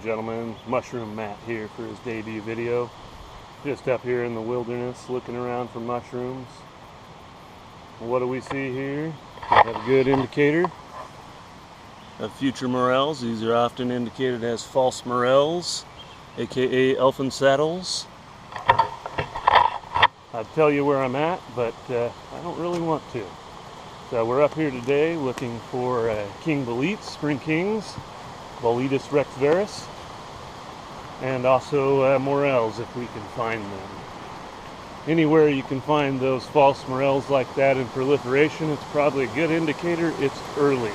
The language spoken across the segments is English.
gentlemen, Mushroom Matt here for his debut video. Just up here in the wilderness looking around for mushrooms. What do we see here? We have a good indicator of future morels. These are often indicated as false morels, aka elfin saddles. I'd tell you where I'm at, but I don't really want to. So we're up here today looking for King Bolete, Spring Kings, Boletus rex veris, and also morels if we can find them. Anywhere you can find those false morels like that in proliferation, it's probably a good indicator it's early.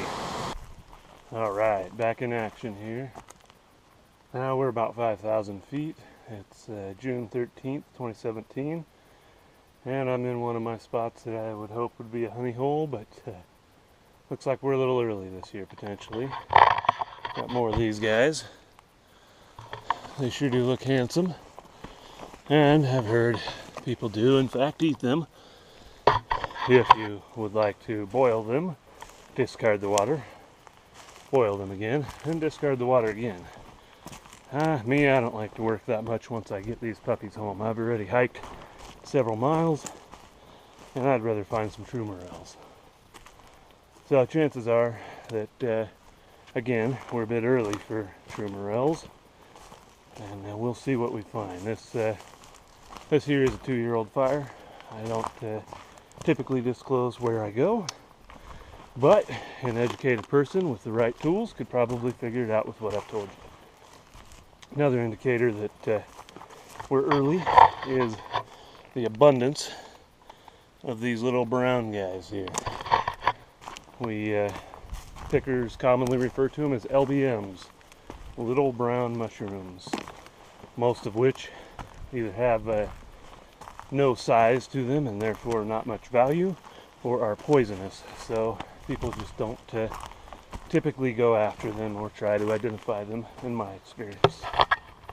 Alright, back in action here. Now we're about 5,000 feet. It's June 13th, 2017. And I'm in one of my spots that I would hope would be a honey hole, but looks like we're a little early this year potentially. Got more of these guys. They sure do look handsome. And I've heard people do in fact eat them. If you would like to boil them, discard the water, boil them again, and discard the water again. Me, I don't like to work that much once I get these puppies home. I've already hiked several miles, and I'd rather find some true morels. So chances are that, again, we're a bit early for true morels, and we'll see what we find. This here is a 2-year-old fire. I don't typically disclose where I go, but an educated person with the right tools could probably figure it out with what I've told you. Another indicator that we're early is the abundance of these little brown guys here. We pickers commonly refer to them as LBMs, little brown mushrooms, most of which either have no size to them and therefore not much value, or are poisonous, so people just don't typically go after them or try to identify them in my experience.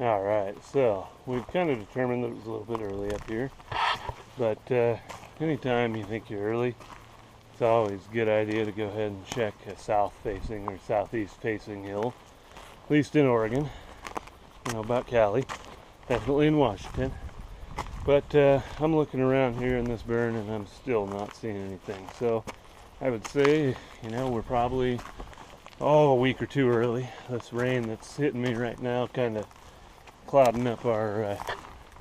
Alright, so we've kind of determined that it was a little bit early up here, but anytime you think you're early, it's always a good idea to go ahead and check a south-facing or southeast-facing hill, at least in Oregon. You know about Cali, definitely in Washington. But I'm looking around here in this burn and I'm still not seeing anything. So I would say, you know, we're probably a week or two early. This rain that's hitting me right now kind of clouding up our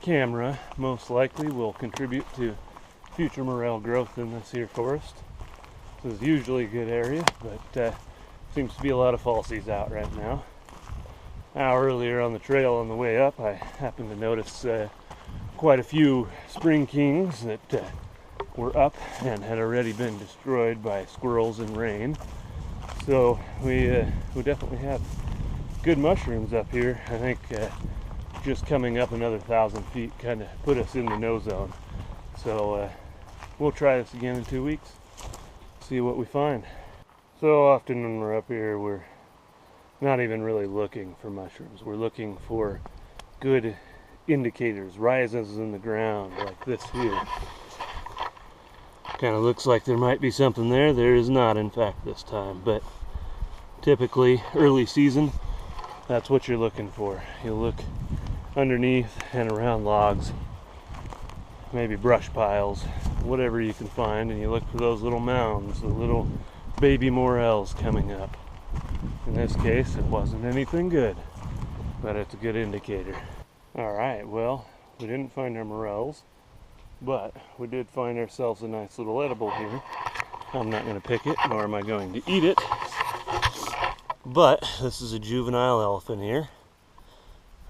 camera most likely will contribute to future morel growth in this here forest. This is usually a good area, but seems to be a lot of falsies out right now. Now earlier on the trail on the way up, I happened to notice quite a few spring kings that were up and had already been destroyed by squirrels and rain. So we definitely have good mushrooms up here. I think just coming up another 1,000 feet kind of put us in the no zone. So we'll try this again in 2 weeks, see what we find. So often when we're up here, we're not even really looking for mushrooms. We're looking for good indicators, rises in the ground like this here. Kind of looks like there might be something there. There is not, in fact, this time, but typically early season, that's what you're looking for. You'll look underneath and around logs, maybe brush piles, whatever you can find, and you look for those little mounds, the little baby morels coming up. In this case, it wasn't anything good, but it's a good indicator. Alright, well, we didn't find our morels, but we did find ourselves a nice little edible here. I'm not going to pick it, nor am I going to eat it, but this is a juvenile elephant here.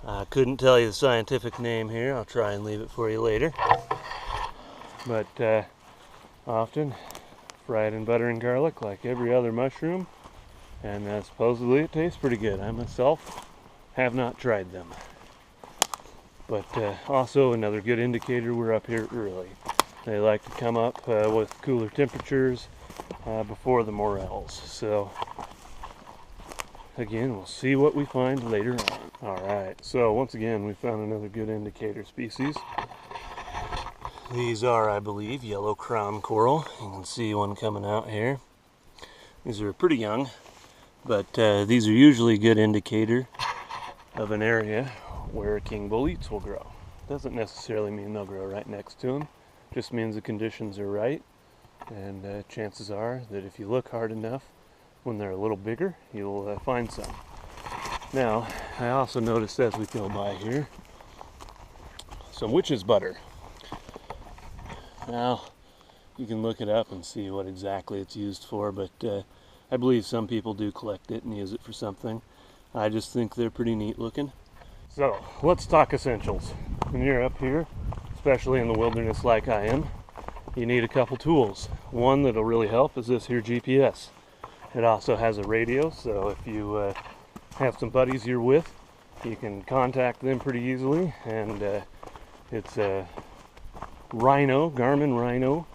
I couldn't tell you the scientific name here. I'll try and leave it for you later. But often fried in butter and garlic like every other mushroom, and supposedly it tastes pretty good. I myself have not tried them. But also another good indicator we're up here early. They like to come up with cooler temperatures before the morels. So again, we'll see what we find later on. Alright, so once again we found another good indicator species. These are, I believe, yellow crown coral. You can see one coming out here. These are pretty young, but these are usually a good indicator of an area where king boletes will grow. Doesn't necessarily mean they'll grow right next to them, just means the conditions are right, and chances are that if you look hard enough when they're a little bigger, you'll find some. Now, I also noticed as we go by here some witch's butter. Now, you can look it up and see what exactly it's used for, but I believe some people do collect it and use it for something. I just think they're pretty neat looking. So, let's talk essentials. When you're up here, especially in the wilderness like I am, you need a couple tools. One that'll really help is this here GPS. It also has a radio, so if you have some buddies you're with, you can contact them pretty easily, and it's a Rhino, Garmin Rhino,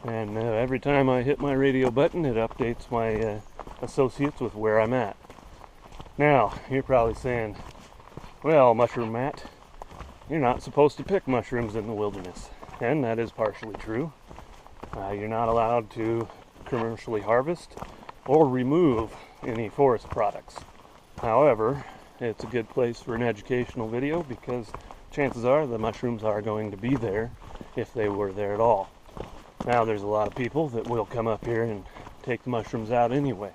and every time I hit my radio button, it updates my associates with where I'm at. Now, you're probably saying, well, Mushroom Matt, you're not supposed to pick mushrooms in the wilderness, and that is partially true. You're not allowed to commercially harvest or remove any forest products. However, it's a good place for an educational video because chances are the mushrooms are going to be there if they were there at all. Now, there's a lot of people that will come up here and take the mushrooms out anyway.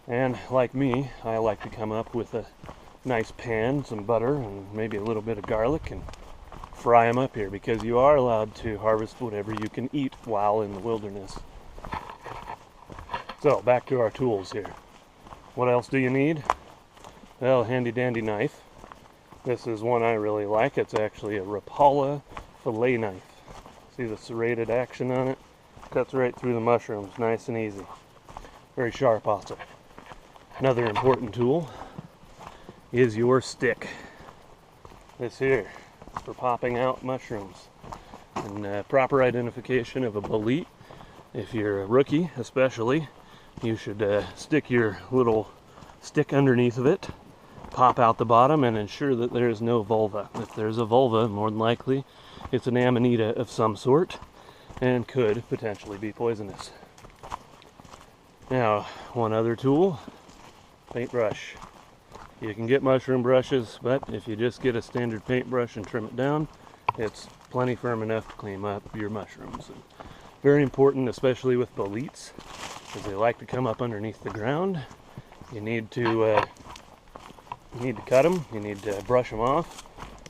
And like me, I like to come up with a nice pan, some butter, and maybe a little bit of garlic and fry them up here, because you are allowed to harvest whatever you can eat while in the wilderness. So, back to our tools here. What else do you need? Well, handy dandy knife. This is one I really like. It's actually a Rapala fillet knife. See the serrated action on it? Cuts right through the mushrooms, nice and easy. Very sharp also. Another important tool is your stick. This here is for popping out mushrooms. And proper identification of a bolete, if you're a rookie especially, you should stick your little stick underneath of it, pop out the bottom, and ensure that there is no vulva. If there's a vulva, more than likely it's an amanita of some sort and could potentially be poisonous. Now, one other tool, paintbrush. You can get mushroom brushes, but if you just get a standard paintbrush and trim it down, it's plenty firm enough to clean up your mushrooms. And very important, especially with boletes, because they like to come up underneath the ground. You need to cut them, you need to brush them off,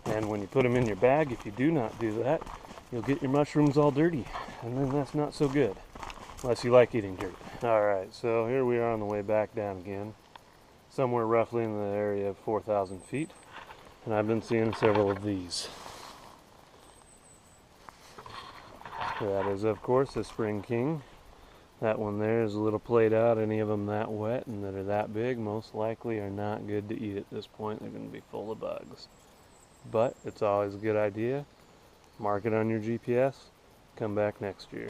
and when you put them in your bag, if you do not do that, you'll get your mushrooms all dirty, and then that's not so good, unless you like eating dirt. Alright, so here we are on the way back down again, somewhere roughly in the area of 4,000 feet, and I've been seeing several of these. That is, of course, a spring king. That one there is a little played out. Any of them that wet and that are that big most likely are not good to eat at this point. They're going to be full of bugs. But it's always a good idea. Mark it on your GPS. Come back next year.